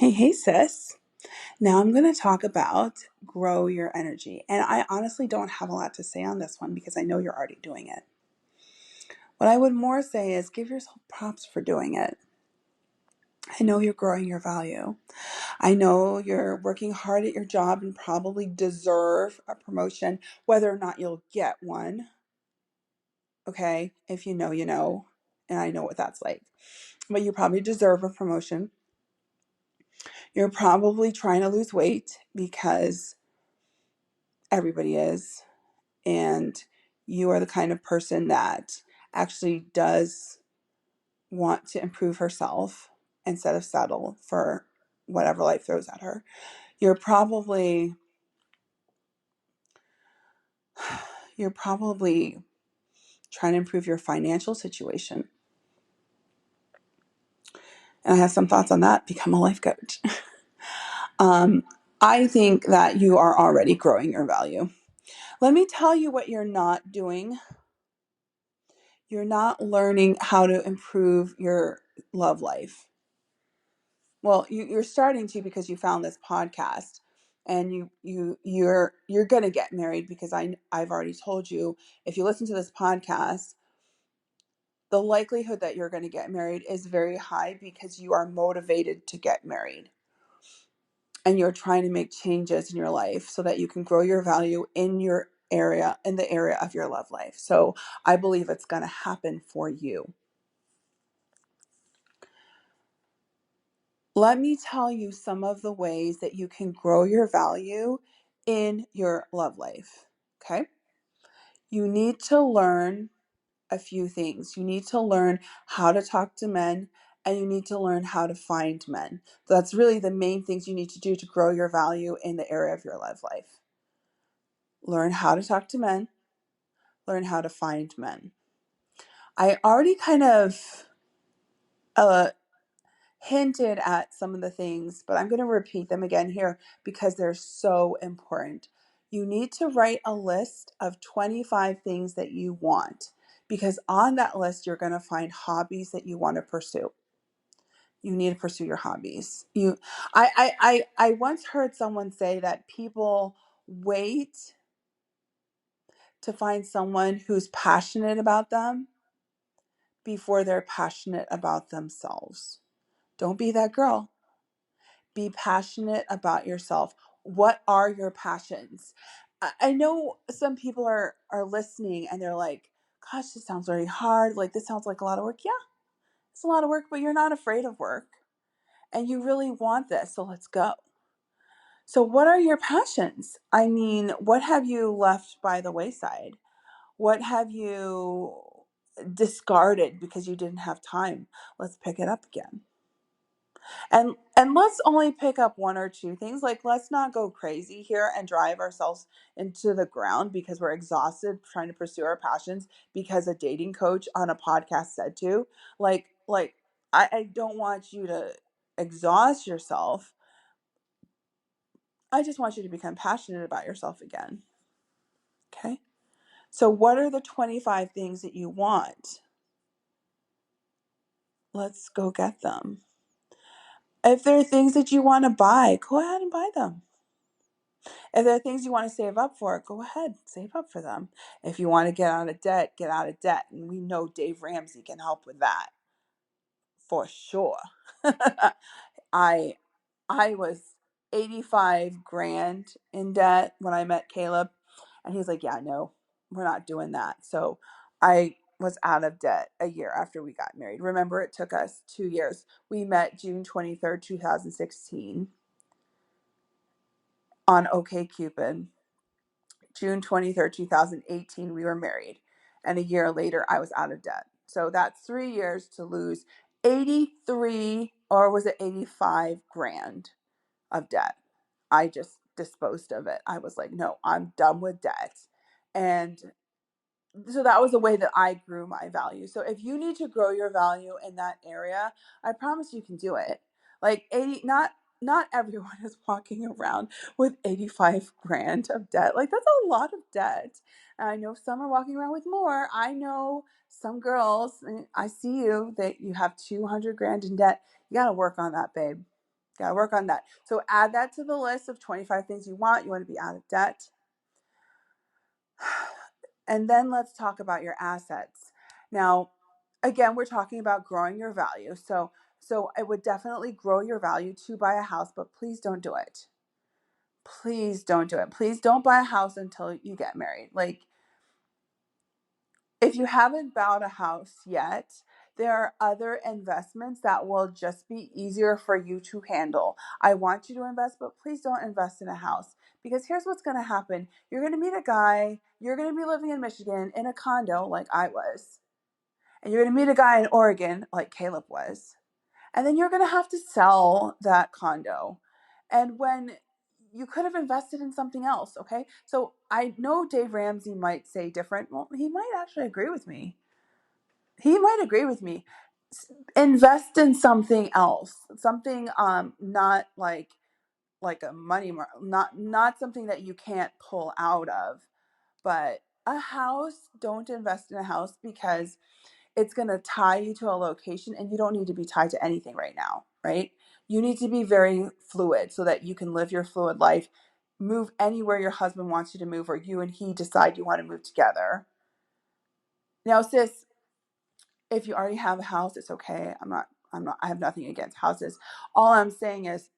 Hey, sis. Now I'm going to talk about grow your energy. And I honestly don't have a lot to say on this one because I know you're already doing it. What I would more say is give yourself props for doing it. I know you're growing your value. I know you're working hard at your job and probably deserve a promotion, whether or not you'll get one. Okay. If you know, you know. And I know what that's like. But you probably deserve a promotion. You're probably trying to lose weight because everybody is. And you are the kind of person that actually does want to improve herself instead of settle for whatever life throws at her. You're probably you're probably trying to improve your financial situation. And I have some thoughts on that. Become a life coach. um, I think that you are already growing your value. Let me tell you what you're not doing. You're not learning how to improve your love life. Well, you're starting to because you found this podcast, and you're gonna get married because I've already told you, if you listen to this podcast, the likelihood that you're going to get married is very high because you are motivated to get married, and you're trying to make changes in your life so that you can grow your value in the area of your love life. So I believe it's going to happen for you. Let me tell you some of the ways that you can grow your value in your love life. Okay. You need to learn a few things. You need to learn how to talk to men, and you need to learn how to find men. That's really the main things you need to do to grow your value in the area of your love life. Learn how to talk to men, learn how to find men. I already kind of uh, hinted at some of the things, but I'm going to repeat them again here because they're so important. You need to write a list of 25 things that you want, because on that list, you're going to find hobbies that you want to pursue. You need to pursue your hobbies. I once heard someone say that people wait to find someone who's passionate about them before they're passionate about themselves. Don't be that girl. Be passionate about yourself. What are your passions? I know some people are listening and they're like, gosh, this sounds very hard. Like, this sounds like a lot of work. Yeah, it's a lot of work, but you're not afraid of work. And you really want this. So let's go. So, what are your passions? I mean, what have you left by the wayside? What have you discarded because you didn't have time? Let's pick it up again. And let's only pick up one or two things. Like, let's not go crazy here and drive ourselves into the ground because we're exhausted trying to pursue our passions because a dating coach on a podcast said to. I don't want you to exhaust yourself. I just want you to become passionate about yourself again. Okay? So what are the 25 things that you want? Let's go get them. If there are things that you want to buy, go ahead and buy them. If there are things you want to save up for, go ahead, save up for them. If you want to get out of debt, get out of debt. And we know Dave Ramsey can help with that for sure. I I was 85 grand in debt when I met Caleb, and he's like, "Yeah, no, we're not doing that." So I was out of debt a year after we got married. Remember, it took us 2 years. We met June 23rd, 2016 on OkCupid. June 23rd, 2018, we were married. And a year later, I was out of debt. So that's 3 years to lose 83, or was it 85 grand of debt. I just disposed of it. I was like, no, I'm done with debt. And so that was the way that I grew my value. So if you need to grow your value in that area, I promise you can do it. Like 80, not everyone is walking around with 85 grand of debt. Like, that's a lot of debt. And I know some are walking around with more. I know some girls, and I see you, that you have 200 grand in debt. You got to work on that, babe. Gotta work on that. So add that to the list of 25 things you want. You want to be out of debt. And then let's talk about your assets. Now, again, we're talking about growing your value. So it would definitely grow your value to buy a house, but please don't do it. Please don't do it. Please don't buy a house until you get married. Like, if you haven't bought a house yet, there are other investments that will just be easier for you to handle. I want you to invest, but please don't invest in a house, because here's what's going to happen. You're going to meet a guy, you're going to be living in Michigan in a condo like I was, and you're going to meet a guy in Oregon like Caleb was. And then you're going to have to sell that condo. And when you could have invested in something else, okay? So I know Dave Ramsey might say different. Well, he might actually agree with me. He might agree with me. Invest in something else, something not like a money not something that you can't pull out of, but a house. Don't invest in a house because it's going to tie you to a location, and you don't need to be tied to anything right now, right? You need to be very fluid so that you can live your fluid life, move anywhere your husband wants you to move, or you and he decide you want to move together. Now, sis, if you already have a house, it's okay. I have nothing against houses. All I'm saying is,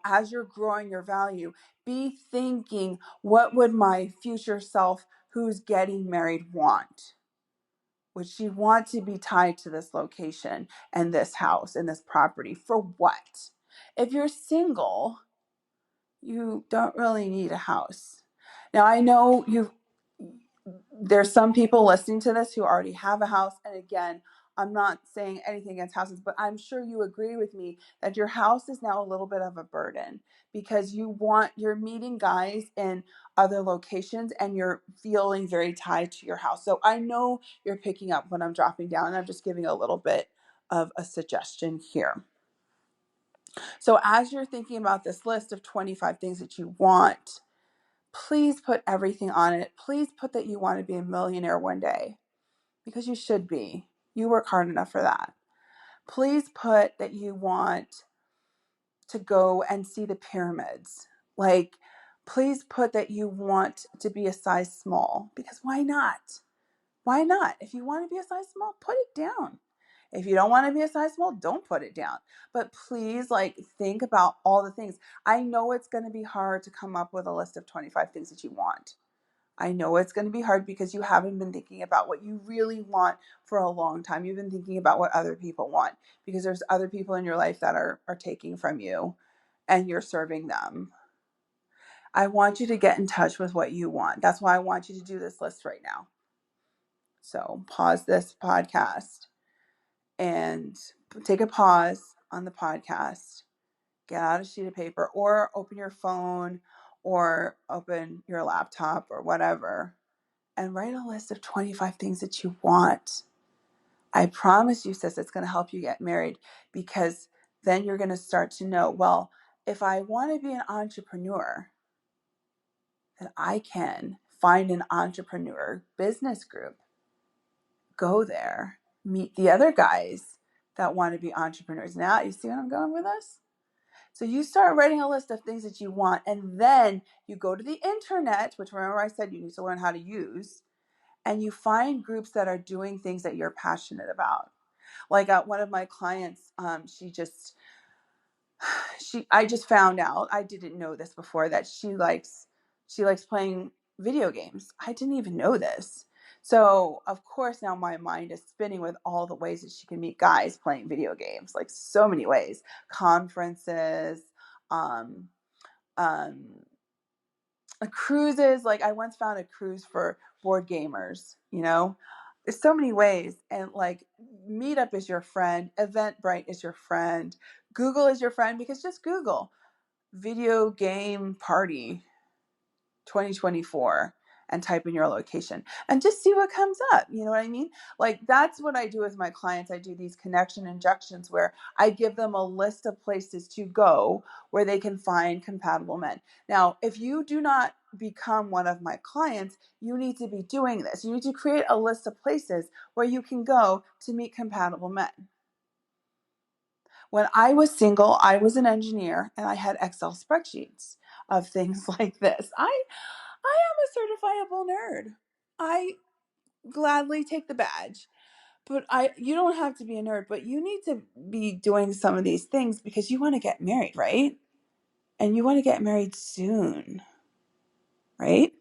as you're growing your value, be thinking, what would my future self who's getting married want? Would she want to be tied to this location and this house and this property? For what? If you're single, you don't really need a house. Now, I know there's some people listening to this who already have a house. And again, I'm not saying anything against houses, but I'm sure you agree with me that your house is now a little bit of a burden, because you're meeting guys in other locations and you're feeling very tied to your house. So I know you're picking up what I'm dropping down, and I'm just giving a little bit of a suggestion here. So as you're thinking about this list of 25 things that you want, please put everything on it. Please put that you want to be a millionaire one day, because you should be. You work hard enough for that. Please put that you want to go and see the pyramids. Like, please put that you want to be a size small, because why not? Why not? If you want to be a size small, put it down. If you don't want to be a size small, don't put it down. But please, think about all the things. I know it's going to be hard to come up with a list of 25 things that you want. I know it's going to be hard because you haven't been thinking about what you really want for a long time. You've been thinking about what other people want, because there's other people in your life that are taking from you and you're serving them. I want you to get in touch with what you want. That's why I want you to do this list right now. So pause this podcast and take a pause on the podcast. Get out a sheet of paper, or open your phone, or open your laptop, or whatever, and write a list of 25 things that you want. I promise you, sis, it's going to help you get married, because then you're going to start to know, well, if I want to be an entrepreneur, then I can find an entrepreneur business group, go there, meet the other guys that want to be entrepreneurs. Now, you see where I'm going with this? So you start writing a list of things that you want, and then you go to the internet, which, remember I said you need to learn how to use, and you find groups that are doing things that you're passionate about. Like one of my clients, I just found out, I didn't know this before, that she likes playing video games. I didn't even know this. So of course now my mind is spinning with all the ways that she can meet guys playing video games, like so many ways. Conferences, um, um, cruises. Like, I once found a cruise for board gamers. There's so many ways. And Meetup is your friend, Eventbrite is your friend, Google is your friend, because just Google video game party 2024 and type in your location and just see what comes up. You know what I mean? That's what I do with my clients. I do these connection injections where I give them a list of places to go where they can find compatible men. Now, if you do not become one of my clients, you need to be doing this. You need to create a list of places where you can go to meet compatible men. When I was single, I was an engineer and I had Excel spreadsheets of things like this. I am a certifiable nerd. I gladly take the badge. But you don't have to be a nerd, but you need to be doing some of these things because you want to get married, right? And you want to get married soon, right?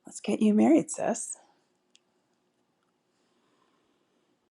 Let's get you married, sis.